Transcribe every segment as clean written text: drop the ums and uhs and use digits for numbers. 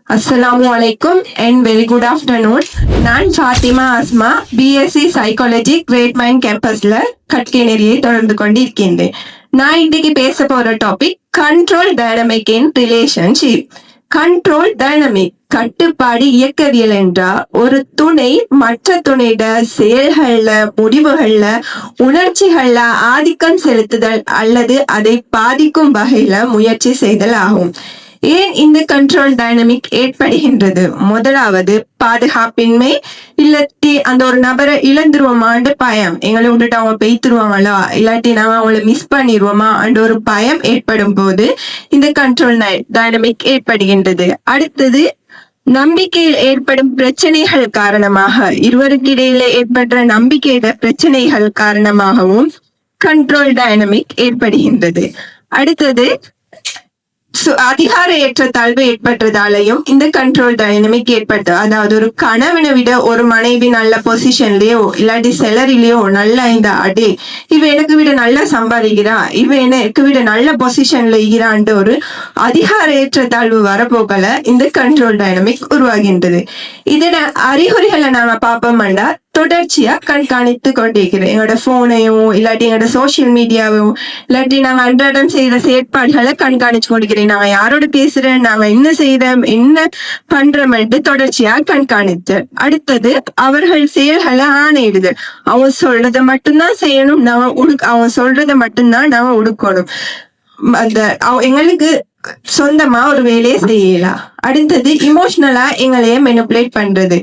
Assalamualaikum and very good afternoon. நான் Fathima Asma BSc psychology great mind கேம்பஸ்ல கற்கை நெறியை தொடர்ந்து கொண்டு இருக்கின்றேன். நான் இன்னைக்கு பேச போற topic control dynamic in relationship. Control dynamic கட்டுப்பாடு இயக்கவியல் என்றா ஒரு துணை மற்ற துணையிட செயல்கள்ல முடிவுகள்ல உணர்ச்சிகள்ல ஆதிக்கம் செலுத்துதல் அல்லது அதை பாதிக்கும் வகையில முயற்சி செய்தல் ஆகும். ஏன் இந்த கண்ட்ரோல் டைனமிக் ஏற்படுகின்றது? முதலாவது பாதுகாப்பின்மை, இல்லாட்டி அந்த ஒரு நபரை இழந்துருவோமான்னு பயம், எங்களை விட்டுட்டு அவங்க பெய்த்துருவாங்களா, இல்லாட்டி நாங்க அவங்கள மிஸ் பண்ணிடுவோமா என்ற ஒரு பயம் ஏற்படும் போது இந்த கண்ட்ரோல் டைனமிக் ஏற்படுகின்றது. அடுத்தது நம்பிக்கையில் ஏற்படும் பிரச்சனைகள் காரணமாக, இருவருக்கு இடையில ஏற்பட்ட நம்பிக்கையில பிரச்சனைகள் காரணமாகவும் கண்ட்ரோல் டைனமிக் ஏற்படுகின்றது. அடுத்தது அதிகார ஏற்றத்தாழ்வு ஏற்பட்டதாலையும் இந்த கண்ட்ரோல் டைனமிக் ஏற்படுது. அதாவது ஒரு கணவனை விட ஒரு மனைவி நல்ல பொசிஷன்லயோ இல்லாட்டி செலரிலயோ நல்ல இந்த அடே இவ எனக்கு விட நல்லா சம்பாதிக்கிறா, இவ எனக்கு விட நல்ல பொசிஷன்ல இருக்கிறான்ட்டு ஒரு அதிகார ஏற்றத்தாழ்வு வரப்போக்கல இந்த கண்ட்ரோல் டைனமிக் உருவாகின்றது. இதோட அறிகுறிகளை நாம பார்ப்போம்டா தொடர்ச்சியா கண்காணித்து கொண்டிருக்கிறோம். எங்களோட போனையும் இல்லாட்டி எங்களோட சோசியல் மீடியாவையும் இல்லாட்டி நாங்க அன்றாடம் செய்யற செயற்பாடுகளை கண்காணிச்சு கொண்டிருக்கிறோம். நாங்க யாரோட பேசுறோம், நாங்க என்ன செய்யறோம், என்ன பண்றோம்ட்டு தொடர்ச்சியா கண்காணித்து. அடுத்தது அவர்கள் செயல்களை ஆணையிடுதல். அவங்க சொல்றதை மட்டும்தான் செய்யணும், அவங்க சொல்றதை மட்டும்தான் நாங்க உடுக்கணும். அந்த எங்களுக்கு சொந்தமா ஒரு வேலையை செய்யலாம். அடுத்தது இமோஷனலா எங்களையே மெனிபுலேட் பண்றது.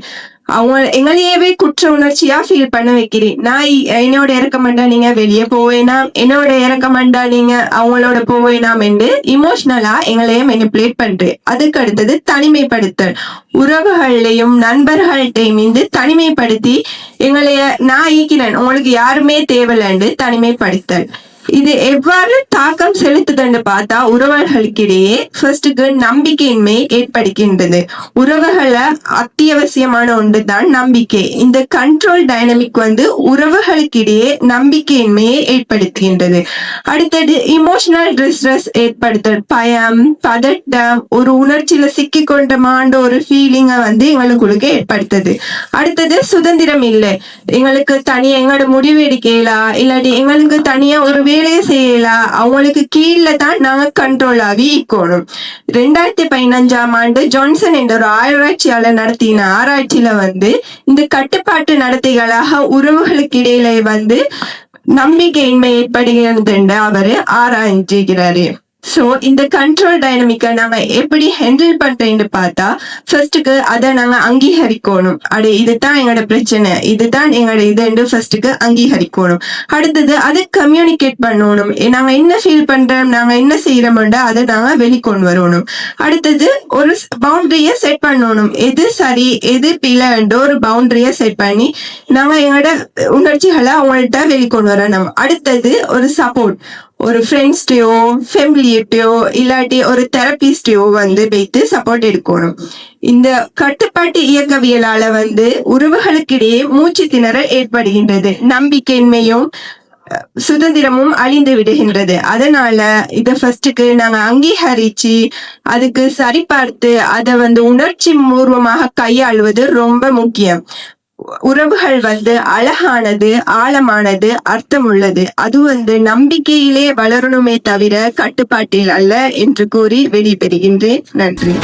அவங்க எங்களையவே குற்ற உணர்ச்சியா ஃபீல் பண்ண வைக்கிறேன். நான் என்னோட இறக்கமாண்டா நீங்க வெளியே போவேனாம், என்னோட இறக்கமாண்டா நீங்க அவங்களோட போவேனாம் என்று இமோஷனலா எங்களையே மெனிபுலேட் பண்றேன். அதுக்கு அடுத்தது தனிமைப்படுத்தல். உறவுகள்லையும் நண்பர்கள்டையும் இருந்து தனிமைப்படுத்தி எங்களைய நான் ஈக்கிறேன், உங்களுக்கு யாருமே தேவையில்லைன்னு தனிமைப்படுத்தல். இது எவ்வாறு தாக்கம் செலுத்துதுன்னு பார்த்தா உறவுகளுக்கிடையே ஃபர்ஸ்டுக்கு நம்பிக்கையின்மை ஏற்படுகின்றது. உறவுகளை அத்தியாவசியமான ஒன்றுதான் நம்பிக்கை. இந்த கண்ட்ரோல் டைனமிக் உறவுகளுக்கிடையே நம்பிக்கையின்மையை ஏற்படுத்துகின்றது. அடுத்தது இமோஷனல் டிஸ்ட்ரெஸ் ஏற்படுத்தல். பயம், பதட்டம், ஒரு உணர்ச்சியில சிக்கி கொண்டமான்ற ஒரு ஃபீலிங்க எங்களுக்கு ஏற்படுத்துது. அடுத்தது சுதந்திரம் இல்லை. எங்களுக்கு தனியா எங்களோட முடிவு எடுக்கலாம், இல்லாட்டி எங்களுக்கு தனியா ஒரு வேலையை செய்யலாம், அவங்களுக்கு கீழே தான் நாங்க கண்ட்ரோல் ஆகி இருக்கணும். 2015ஆம் ஆண்டு ஜான்சன் என்ற ஒரு ஆராய்ச்சியாளர் நடத்தின ஆராய்ச்சியில இந்த கட்டுப்பாட்டு நடத்தைகளாக உறவுகளுக்கு இடையில நம்பிக்கையின்மை ஏற்படுகிறது என்று அவரு ஆராய்ச்சிக்கிறாரு. சோ இந்த கண்ட்ரோல் டைனமிக்கை நாங்க எப்படி ஹேண்டில் பண்றேன்னு பார்த்தா ஃபர்ஸ்டுக்கு அதை நாங்க அங்கீகரிக்கணும். இதுதான் எங்களோட பிரச்சனை, இதுதான் எங்களோட இது ஃபர்ஸ்டுக்கு அங்கீகரிக்கணும். அடுத்தது அதை கம்யூனிகேட் பண்ணணும். நாங்க என்ன ஃபீல் பண்றோம், நாங்க என்ன செய்யறோம்டா அதை நாங்க வெளிக்கொண்டு வரணும். அடுத்தது ஒரு பவுண்டரிய செட் பண்ணணும். எது சரி எது பிழைன்ற ஒரு பவுண்டரிய செட் பண்ணி நாங்க எங்களோட உணர்ச்சிகளை அவங்கள்ட்ட வெளிக்கொண்டு வரணும். அடுத்தது ஒரு சப்போர்ட், ஒரு ஃப்ரெண்ட்ஸ்டையோ ஃபேமிலியிட்டையோ இல்லாட்டி ஒரு தெரபிஸ்டையோ வைத்து சப்போர்ட் எடுக்கணும். இந்த கட்டுப்பாட்டு இயக்கவியலால உறவுகளுக்கிடையே மூச்சு திணறல் ஏற்படுகின்றது. நம்பிக்கையின்மையும் சுதந்திரமும் அழிந்து விடுகின்றது. அதனால இத ஃபர்ஸ்டுக்கு நாங்க அங்கீகரிச்சு அதுக்கு சரிபார்த்து அதை உணர்ச்சி பூர்வமாக கையாளுவது ரொம்ப முக்கியம். உறவுகள் அழகானது, ஆழமானது, அர்த்தம் உள்ளது. அது நம்பிக்கையிலே வளரணுமே தவிர கட்டுப்பாட்டில் அல்ல என்று கூறி வெளிப்பெறுகின்றேன். நன்றி.